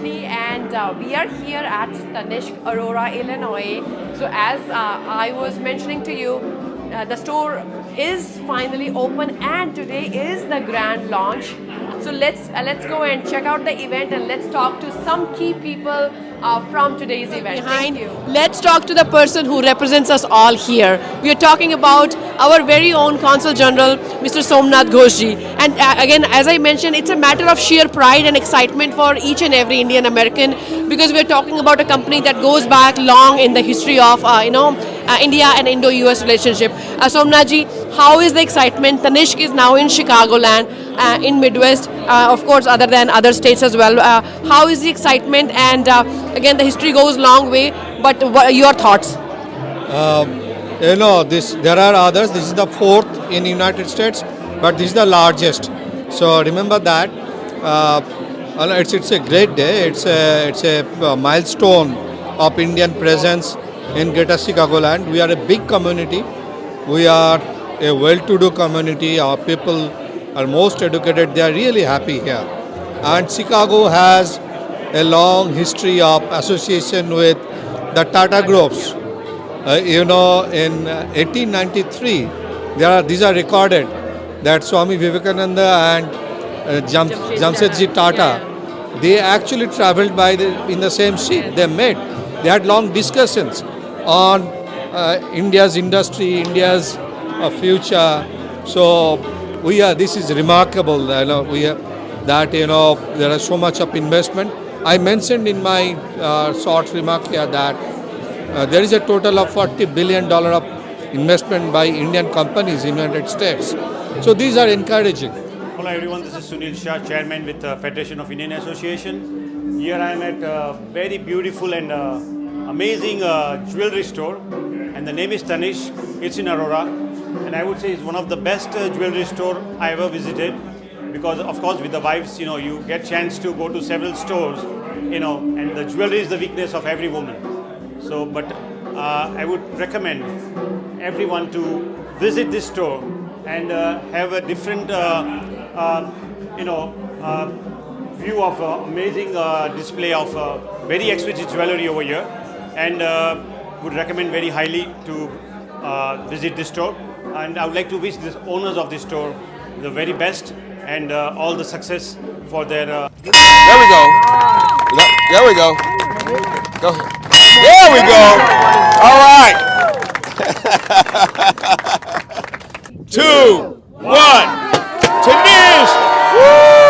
absolutely. And we are here at Tanishq, Aurora, Illinois. So as I was mentioning to you, the store is finally open, and today is the grand launch. So let's go and check out the event, and let's talk to some key people from today's event. Thank you. Let's talk to the person who represents us all here. We are talking about our very own Consul General, Mr. Somnath Ghoshji. And again, as I mentioned, it's a matter of sheer pride and excitement for each and every Indian American, because we're talking about a company that goes back long in the history of India and Indo-US relationship. Somnathji, how is the excitement? Tanishq is now in Chicagoland, in Midwest, of course, other than other states as well. How is the excitement? And again, the history goes long way, but what are your thoughts? There are others. This is the fourth in United States, but this is the largest. So remember that. It's a great day. It's a milestone of Indian presence in Greater Chicagoland. We are a big community. We are a well-to-do community. Our people are most educated. They are really happy here. And Chicago has a long history of association with the Tata groups. In 1893, these are recorded that Swami Vivekananda and Jamshedji Tata, they actually traveled in the same ship. They met. They had long discussions on India's industry, India's future. So this is remarkable. There is so much of investment. I mentioned in my short remark here that there is a total of $40 billion of investment by Indian companies in the United States. So these are encouraging. Hello everyone, this is Sunil Shah, Chairman with the Federation of Indian Association. Here I am at a very beautiful and amazing jewelry store, and the name is Tanishq. It's in Aurora, and I would say it's one of the best jewelry store I ever visited, because of course with the wives, you get chance to go to several stores, and the jewelry is the weakness of every woman. So, but I would recommend everyone to visit this store and have a different, view of amazing display of very exquisite jewelry over here, and would recommend very highly to visit this store. And I would like to wish the owners of this store the very best and all the success for their. There we go. There we go. Go ahead. There we go. All right. 2, 1. Tanishq. Woo!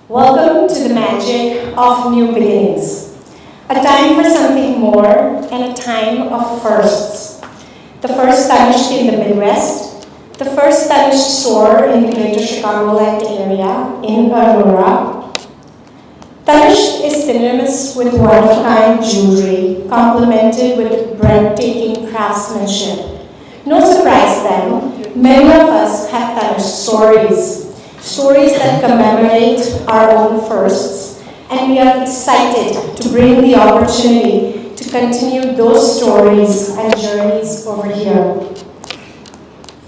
Welcome to the magic of new beginnings. A time for something more and a time of firsts. The first Tanishq in the Midwest, the first Tanishq store in the Greater Chicagoland area in Aurora. Tanishq is synonymous with one-of-a-kind jewelry, complemented with breathtaking craftsmanship. No surprise then, many of us have Tanishq stories. Stories that commemorate our own firsts, and we are excited to bring the opportunity to continue those stories and journeys over here.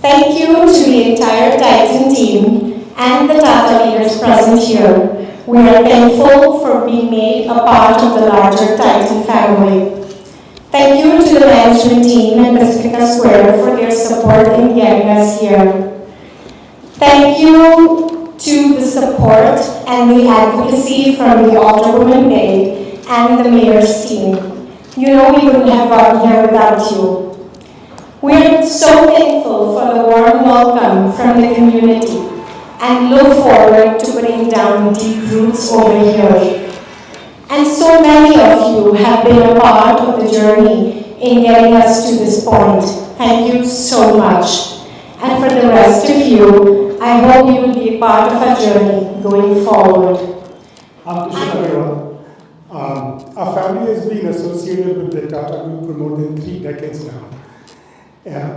Thank you to the entire Titan team and the Tata leaders present here. We are thankful for being made a part of the larger Titan family. Thank you to the management team and Pacifica Square for their support in getting us here. Thank you to the support and the advocacy from the Alderwoman Maid and the Mayor's team. We wouldn't have gotten here without you. We're so thankful for the warm welcome from the community and look forward to putting down deep roots over here. And so many of you have been a part of the journey in getting us to this point. Thank you so much. And for the rest of you, I hope you will be a part of our journey going forward. I'm Tanishq Agarwal. Our family has been associated with the Tata Group for more than 3 decades now.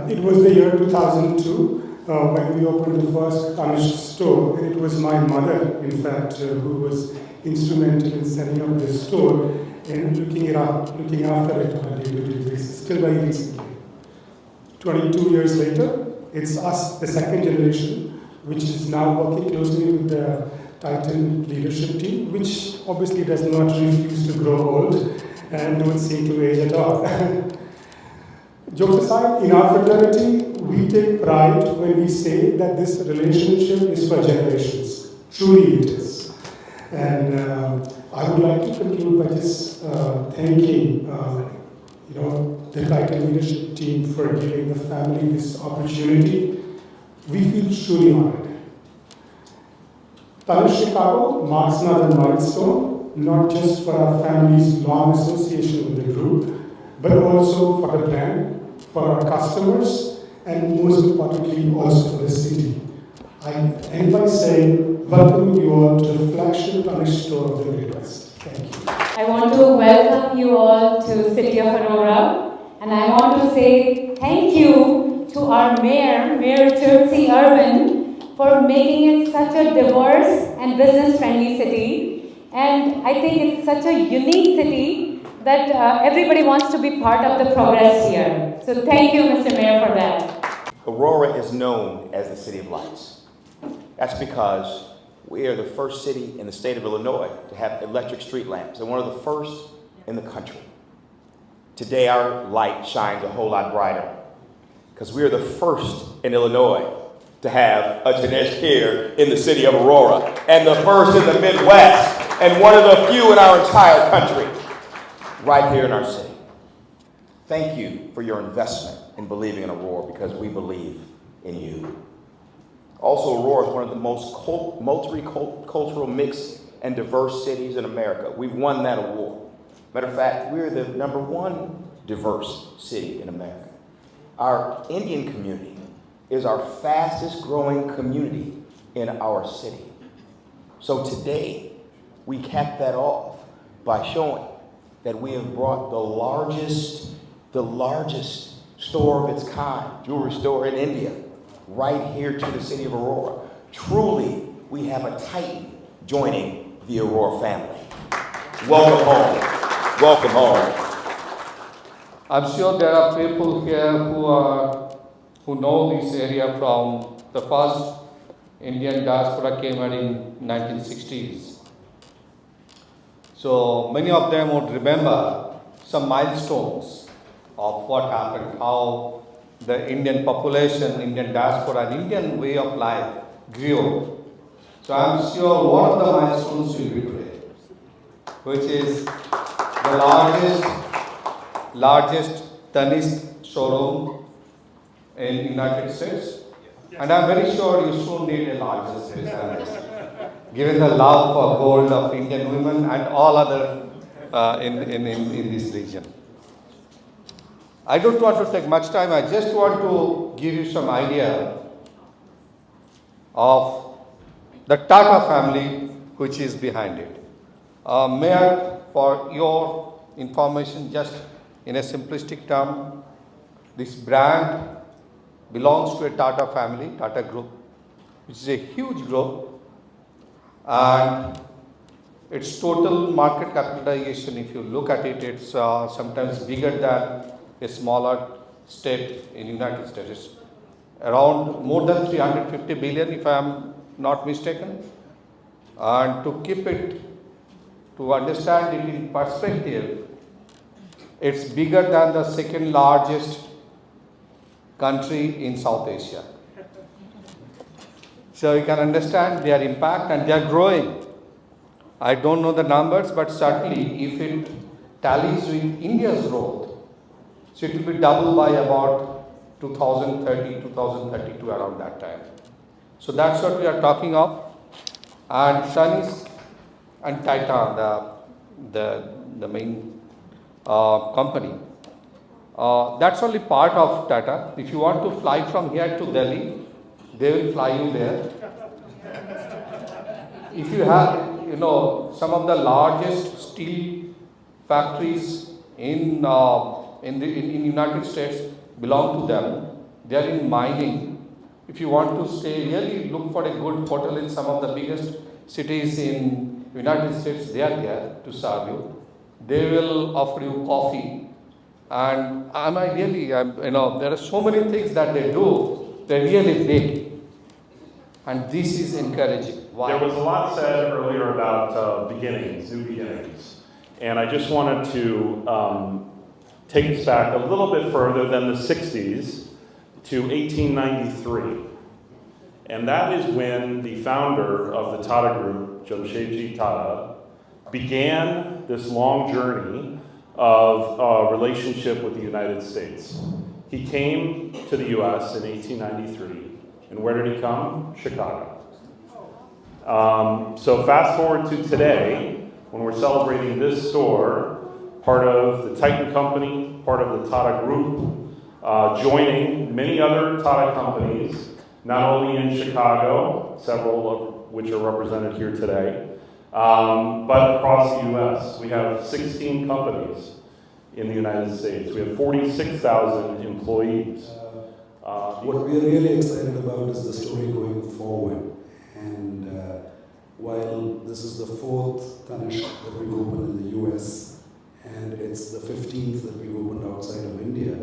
It was the year 2002 when we opened the first Tanishq store, and it was my mother, in fact, who was instrumental in setting up this store and looking after it on a day-to-day basis, till very recently. 22 years later, it's us, the second generation, which is now working closely with the Titan leadership team, which obviously does not refuse to grow old and don't seem to age at all. Jokes aside, in our fraternity, we take pride when we say that this relationship is for generations. Truly it is. And I would like to conclude by just thanking the Titan leadership team for giving the family this opportunity. We feel truly honored. Tanishq Chicago marks another milestone, not just for our family's long association with the group, but also for the brand, for our customers, and most importantly, also for the city. I end by saying, welcome you all to the flagship Tanishq store of the Midwest. Thank you. I want to welcome you all to City of Aurora, and I want to say thank you to our Mayor Churchy Irwin, for making it such a diverse and business-friendly city. And I think it's such a unique city that everybody wants to be part of the progress here. So thank you, Mr. Mayor, for that. Aurora is known as the City of Lights. That's because we are the first city in the state of Illinois to have electric street lamps, and one of the first in the country. Today, our light shines a whole lot brighter because we are the first in Illinois to have a Tanishq here in the city of Aurora, and the first in the Midwest, and one of the few in our entire country, right here in our city. Thank you for your investment in believing in Aurora, because we believe in you. Also, Aurora is one of the most multicultural, mixed, and diverse cities in America. We've won that award. Matter of fact, we're the #1 diverse city in America. Our Indian community is our fastest growing community in our city. So today, we capped that off by showing that we have brought the largest store of its kind, jewelry store in India, right here to the city of Aurora. Truly, we have a Titan joining the Aurora family. Welcome home. Welcome home. I'm sure there are people here who know this area from the first Indian diaspora came out in 1960s. So many of them would remember some milestones of what happened, how the Indian population, Indian diaspora, and Indian way of life grew. So I'm sure one of the milestones will be today, which is the largest Tanishq showroom in the United States. And I'm very sure you soon need a larger space than this, given the love for gold of Indian women and all other in this region. I don't want to take much time. I just want to give you some idea of the Tata family which is behind it. Mayor, for your information, just in a simplistic term, this brand belongs to a Tata family, Tata Group, which is a huge group, and its total market capitalization, if you look at it, it's sometimes bigger than a smaller state in the United States. It's around more than 350 billion, if I am not mistaken. And to keep it, to understand it in perspective, it's bigger than the second largest country in South Asia. So you can understand their impact, and they are growing. I don't know the numbers, but certainly if it tallies with India's growth, so it will be double by about 2030, 2032, around that time. So that's what we are talking of. And Tanishq and Titan, the main company, that's only part of Tata. If you want to fly from here to Delhi, they will fly you there. If some of the largest steel factories in United States belong to them. They are in mining. If you want to stay, really look for a good hotel in some of the biggest cities in United States. They are there to serve you. They will offer you coffee. And there are so many things that they do. They're really big. And this is encouraging. Why? There was a lot said earlier about beginnings, new beginnings. And I just wanted to take us back a little bit further than the 60s to 1893. And that is when the founder of the Tata Group, Jamshedji Tata, began this long journey of relationship with the United States. He came to the US in 1893, and where did he come? Chicago. So fast forward to today, when we're celebrating this store, part of the Titan Company, part of the Tata Group, joining many other Tata companies, not only in Chicago, several of which are represented here today, but across the US. We have 16 companies in the United States. We have 46,000 employees. What we are really excited about is the story going forward. And while this is the 4th Tanishq that we've opened in the US, and it's the 15th that we've opened outside of India,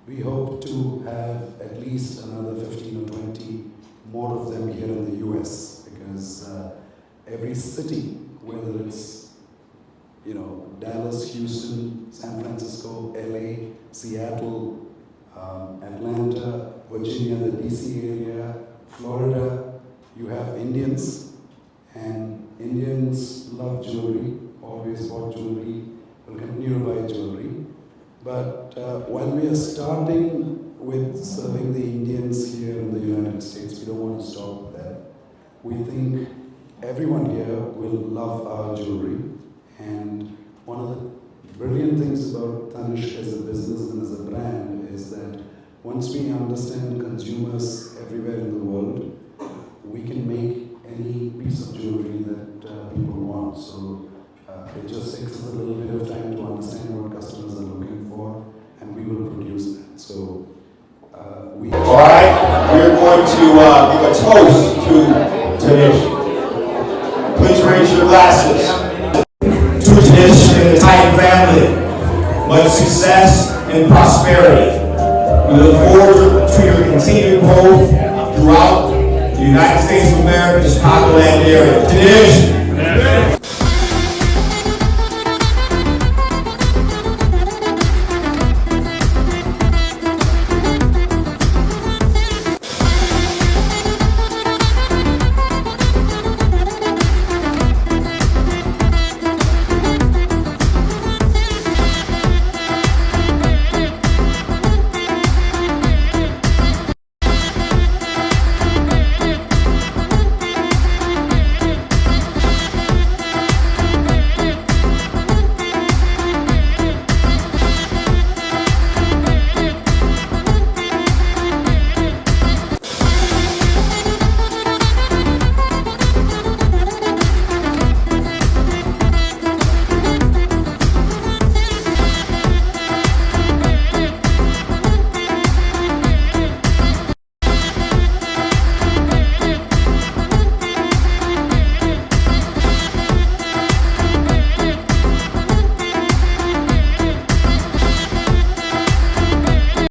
we hope to have at least another 15 or 20 more of them here in the US, because every city, whether it's Dallas, Houston, San Francisco, LA, Seattle, Atlanta, Virginia, the DC area, Florida, you have Indians, and Indians love jewelry, always bought jewelry, will continue to buy jewelry. But while we are starting with serving the Indians here in the United States, we don't want to stop there. We think everyone here will love our jewelry. And one of the brilliant things about Tanishq as a business and as a brand is that once we understand consumers everywhere in the world, we can make any piece of jewelry that people want. So it just takes us a little bit of time to understand what customers are looking for, and we will produce that. So all right, we're going to give a toast to Tanishq. Please raise your glasses. To Tanishq and the Titan family, much success and prosperity. We look forward to your continued growth throughout the United States of America, the Chicagoland area. Tanishq.